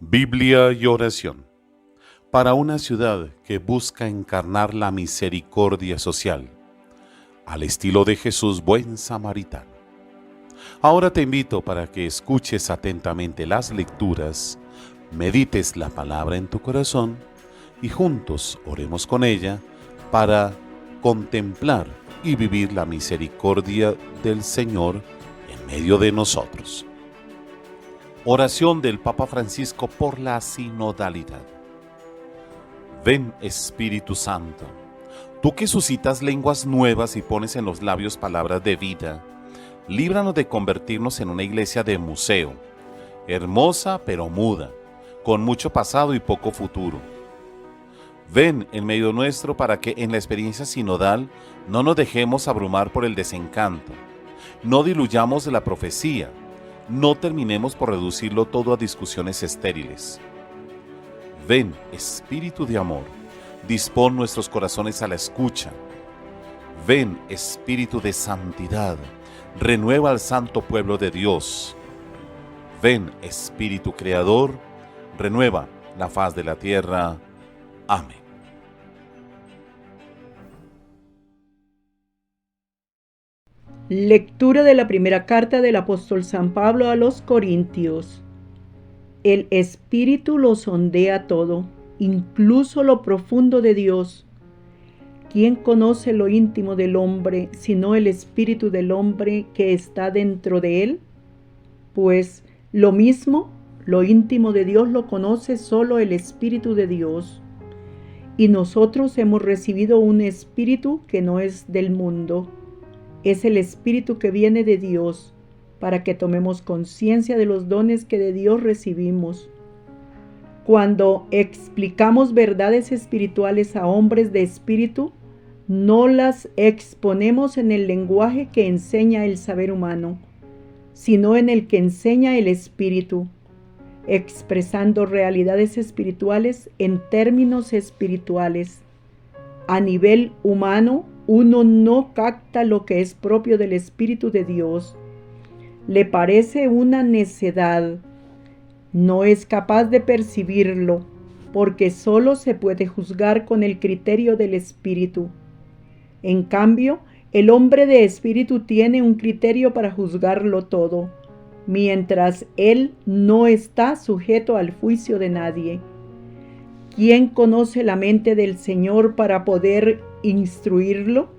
Biblia y oración para una ciudad que busca encarnar la misericordia social, al estilo de Jesús buen samaritano. Ahora te invito para que escuches atentamente las lecturas, medites la palabra en tu corazón y juntos oremos con ella para contemplar y vivir la misericordia del Señor en medio de nosotros. Oración del Papa Francisco por la sinodalidad. Ven, Espíritu Santo, tú que suscitas lenguas nuevas y pones en los labios palabras de vida, líbranos de convertirnos en una iglesia de museo, hermosa pero muda, con mucho pasado y poco futuro. Ven en medio nuestro para que en la experiencia sinodal no nos dejemos abrumar por el desencanto, no diluyamos la profecía, no terminemos por reducirlo todo a discusiones estériles. Ven, Espíritu de amor, dispón nuestros corazones a la escucha. Ven, Espíritu de santidad, renueva al santo pueblo de Dios. Ven, Espíritu creador, renueva la faz de la tierra. Amén. Lectura de la primera carta del apóstol San Pablo a los Corintios. El Espíritu lo sondea todo, incluso lo profundo de Dios. ¿Quién conoce lo íntimo del hombre, sino el Espíritu del hombre que está dentro de él? Pues lo mismo, lo íntimo de Dios lo conoce solo el Espíritu de Dios. Y nosotros hemos recibido un Espíritu que no es del mundo. Es el Espíritu que viene de Dios, para que tomemos conciencia de los dones que de Dios recibimos. Cuando explicamos verdades espirituales a hombres de espíritu, no las exponemos en el lenguaje que enseña el saber humano, sino en el que enseña el Espíritu, expresando realidades espirituales en términos espirituales. A nivel humano, uno no capta lo que es propio del Espíritu de Dios. Le parece una necedad. No es capaz de percibirlo, porque solo se puede juzgar con el criterio del Espíritu. En cambio, el hombre de espíritu tiene un criterio para juzgarlo todo, mientras él no está sujeto al juicio de nadie. ¿Quién conoce la mente del Señor para poder instruirlo?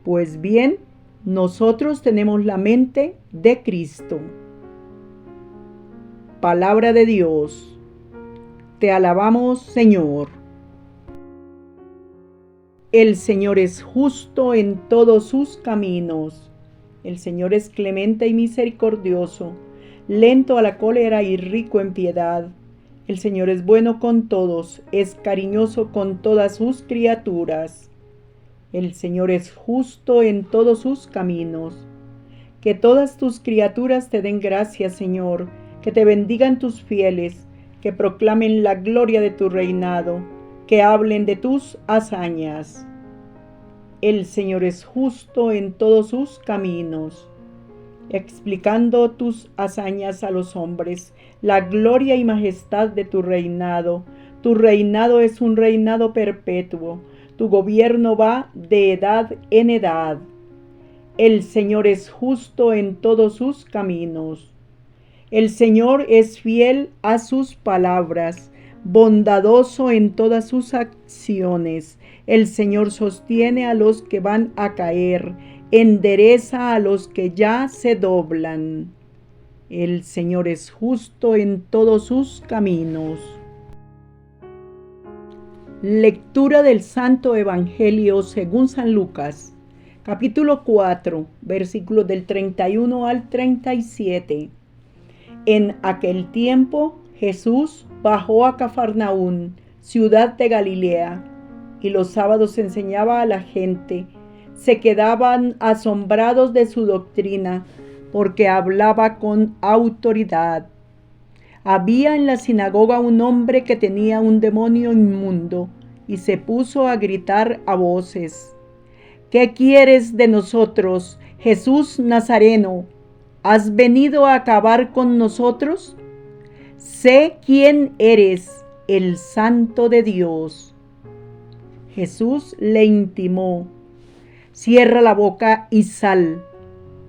Pues bien, nosotros tenemos la mente de Cristo. Palabra de Dios. Te alabamos, Señor. El Señor es justo en todos sus caminos. El Señor es clemente y misericordioso, lento a la cólera y rico en piedad. El Señor es bueno con todos, es cariñoso con todas sus criaturas. El Señor es justo en todos sus caminos. Que todas tus criaturas te den gracias, Señor, que te bendigan tus fieles, que proclamen la gloria de tu reinado, que hablen de tus hazañas. El Señor es justo en todos sus caminos, explicando tus hazañas a los hombres, la gloria y majestad de tu reinado. Tu reinado es un reinado perpetuo, tu gobierno va de edad en edad. El Señor es justo en todos sus caminos. El Señor es fiel a sus palabras, bondadoso en todas sus acciones. El Señor sostiene a los que van a caer, endereza a los que ya se doblan. El Señor es justo en todos sus caminos. Lectura del Santo Evangelio según San Lucas, capítulo 4, versículos del 31 al 37. En aquel tiempo Jesús bajó a Cafarnaún, ciudad de Galilea, y los sábados enseñaba a la gente. Se quedaban asombrados de su doctrina, porque hablaba con autoridad. Había en la sinagoga un hombre que tenía un demonio inmundo, y se puso a gritar a voces: ¿Qué quieres de nosotros, Jesús Nazareno? ¿Has venido a acabar con nosotros? sé quién eres, el Santo de Dios. Jesús le intimó: cierra la boca y sal.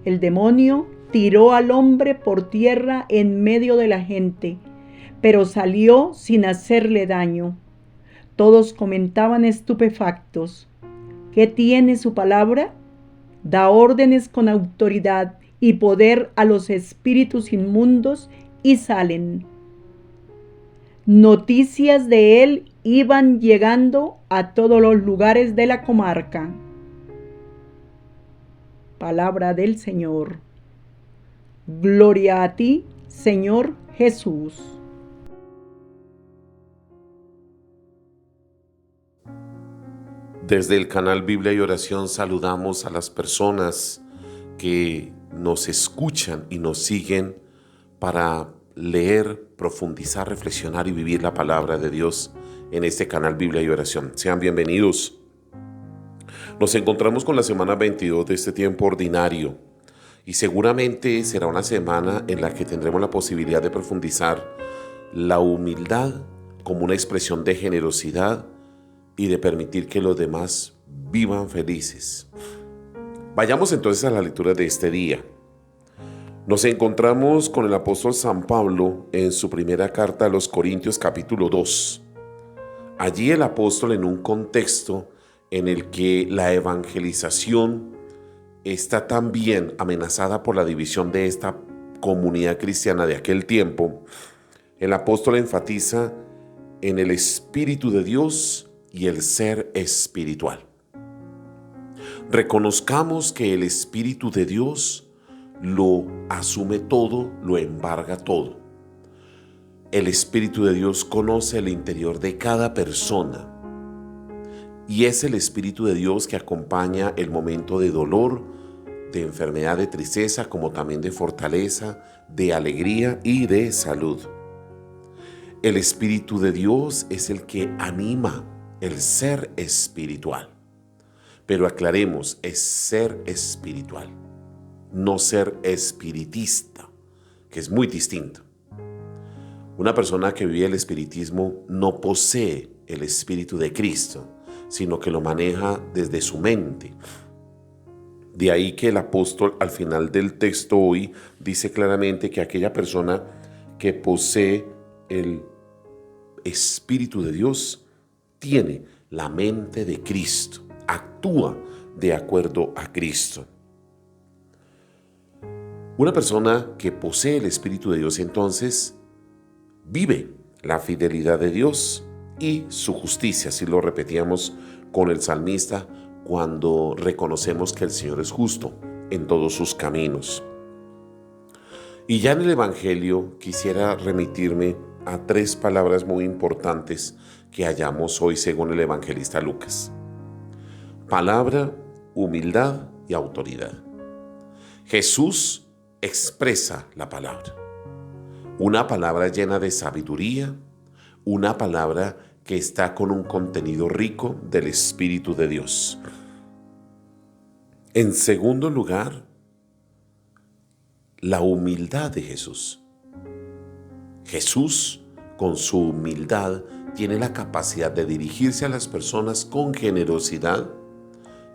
El demonio tiró al hombre por tierra en medio de la gente, pero salió sin hacerle daño. Todos comentaban estupefactos: ¿qué tiene su palabra? Da órdenes con autoridad y poder a los espíritus inmundos y salen. Noticias de él iban llegando a todos los lugares de la comarca. Palabra del Señor. Gloria a ti, Señor Jesús. Desde el canal Biblia y Oración saludamos a las personas que nos escuchan y nos siguen para leer, profundizar, reflexionar y vivir la palabra de Dios en este canal Biblia y Oración. Sean bienvenidos. Nos encontramos con la semana 22 de este tiempo ordinario y seguramente será una semana en la que tendremos la posibilidad de profundizar la humildad como una expresión de generosidad y de permitir que los demás vivan felices. Vayamos entonces a la lectura de este día. Nos encontramos con el apóstol San Pablo en su primera carta a los Corintios capítulo 2. Allí el apóstol, en un contexto en el que la evangelización está también amenazada por la división de esta comunidad cristiana de aquel tiempo, el apóstol enfatiza en el Espíritu de Dios y el ser espiritual. Reconozcamos que el Espíritu de Dios lo asume todo, lo embarga todo. El Espíritu de Dios conoce el interior de cada persona y es el Espíritu de Dios que acompaña el momento de dolor, de enfermedad, de tristeza, como también de fortaleza, de alegría y de salud. El Espíritu de Dios es el que anima el ser espiritual. Pero aclaremos, es ser espiritual, no ser espiritista, que es muy distinto. Una persona que vive el espiritismo no posee el Espíritu de Cristo, sino que lo maneja desde su mente. De ahí que el apóstol al final del texto hoy dice claramente que aquella persona que posee el Espíritu de Dios tiene la mente de Cristo, actúa de acuerdo a Cristo. Una persona que posee el Espíritu de Dios entonces vive la fidelidad de Dios y su justicia, así lo repetíamos con el salmista cuando reconocemos que el Señor es justo en todos sus caminos. Y ya en el Evangelio quisiera remitirme a tres palabras muy importantes que hallamos hoy según el evangelista Lucas: palabra, humildad y autoridad. Jesús expresa la palabra, una palabra llena de sabiduría, una palabra que está con un contenido rico del Espíritu de Dios. En segundo lugar, la humildad de Jesús. Jesús, con su humildad, tiene la capacidad de dirigirse a las personas con generosidad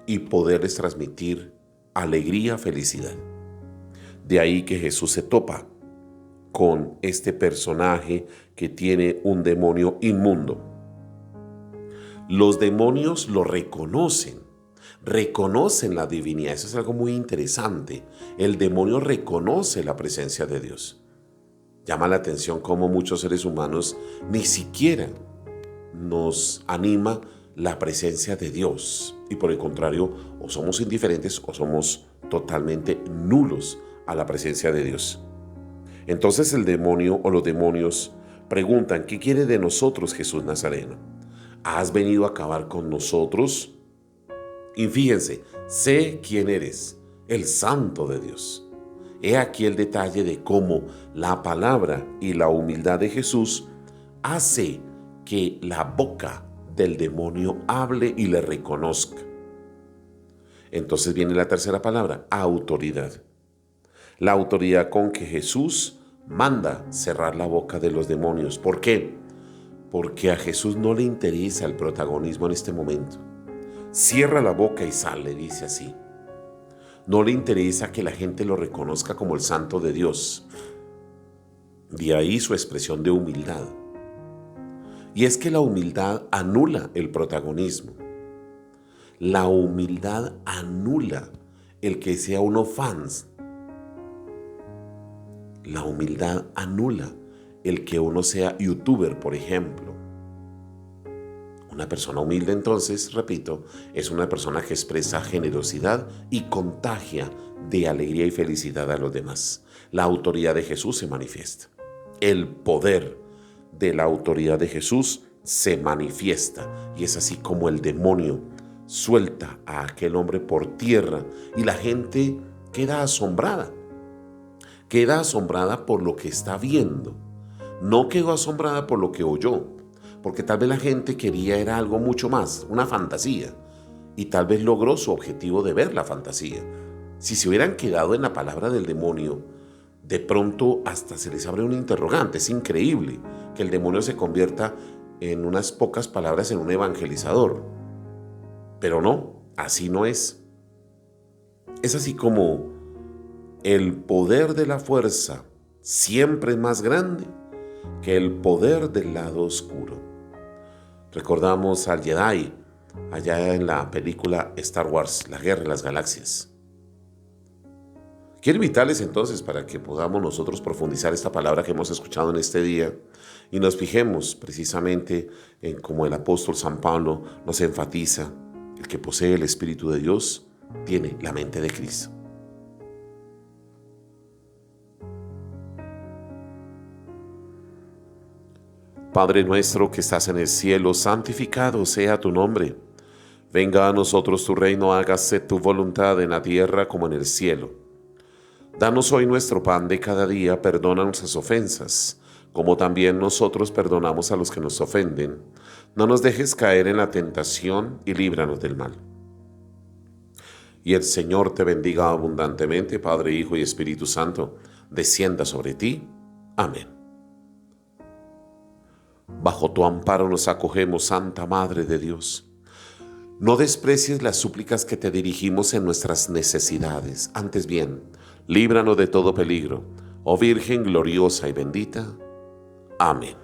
y poderles transmitir alegría, felicidad. De ahí que Jesús se topa con este personaje que tiene un demonio inmundo. Los demonios lo reconocen la divinidad. Eso es algo muy interesante. El demonio reconoce la presencia de Dios. Llama la atención cómo muchos seres humanos ni siquiera nos anima la presencia de Dios. Y por el contrario, o somos indiferentes o somos totalmente nulos a la presencia de Dios. Entonces el demonio o los demonios preguntan: ¿qué quiere de nosotros, Jesús Nazareno? ¿Has venido a acabar con nosotros? Y fíjense, sé quién eres, el Santo de Dios. He aquí el detalle de cómo la palabra y la humildad de Jesús hace que la boca del demonio hable y le reconozca. Entonces viene la tercera palabra: autoridad. La autoridad con que Jesús manda cerrar la boca de los demonios. ¿Por qué? Porque a Jesús no le interesa el protagonismo en este momento. Cierra la boca y sale, dice así. No le interesa que la gente lo reconozca como el santo de Dios. De ahí su expresión de humildad. Y es que la humildad anula el protagonismo. La humildad anula el que sea uno fans. La humildad anula el que uno sea youtuber, por ejemplo. Una persona humilde, entonces, repito, es una persona que expresa generosidad y contagia de alegría y felicidad a los demás. La autoridad de Jesús se manifiesta. El poder de la autoridad de Jesús se manifiesta. Y es así como el demonio suelta a aquel hombre por tierra y la gente queda asombrada. Queda asombrada por lo que está viendo. No quedó asombrada por lo que oyó, porque tal vez la gente quería era algo mucho más, una fantasía, y tal vez logró su objetivo de ver la fantasía. Si se hubieran quedado en la palabra del demonio, de pronto hasta se les abre un interrogante. Es increíble que el demonio se convierta en unas pocas palabras en un evangelizador. Pero no, así no es. Es así como el poder de la fuerza siempre es más grande que el poder del lado oscuro. Recordamos al Jedi allá en la película Star Wars, La Guerra de las Galaxias. Quiero invitarles entonces para que podamos nosotros profundizar esta palabra que hemos escuchado en este día y nos fijemos precisamente en cómo el apóstol San Pablo nos enfatiza: el que posee el Espíritu de Dios tiene la mente de Cristo. Padre nuestro que estás en el cielo, santificado sea tu nombre. Venga a nosotros tu reino, hágase tu voluntad en la tierra como en el cielo. Danos hoy nuestro pan de cada día, perdona nuestras ofensas, como también nosotros perdonamos a los que nos ofenden. No nos dejes caer en la tentación y líbranos del mal. Y el Señor te bendiga abundantemente, Padre, Hijo y Espíritu Santo, descienda sobre ti. Amén. Bajo tu amparo nos acogemos, Santa Madre de Dios. No desprecies las súplicas que te dirigimos en nuestras necesidades. Antes bien, líbranos de todo peligro, oh Virgen gloriosa y bendita. Amén.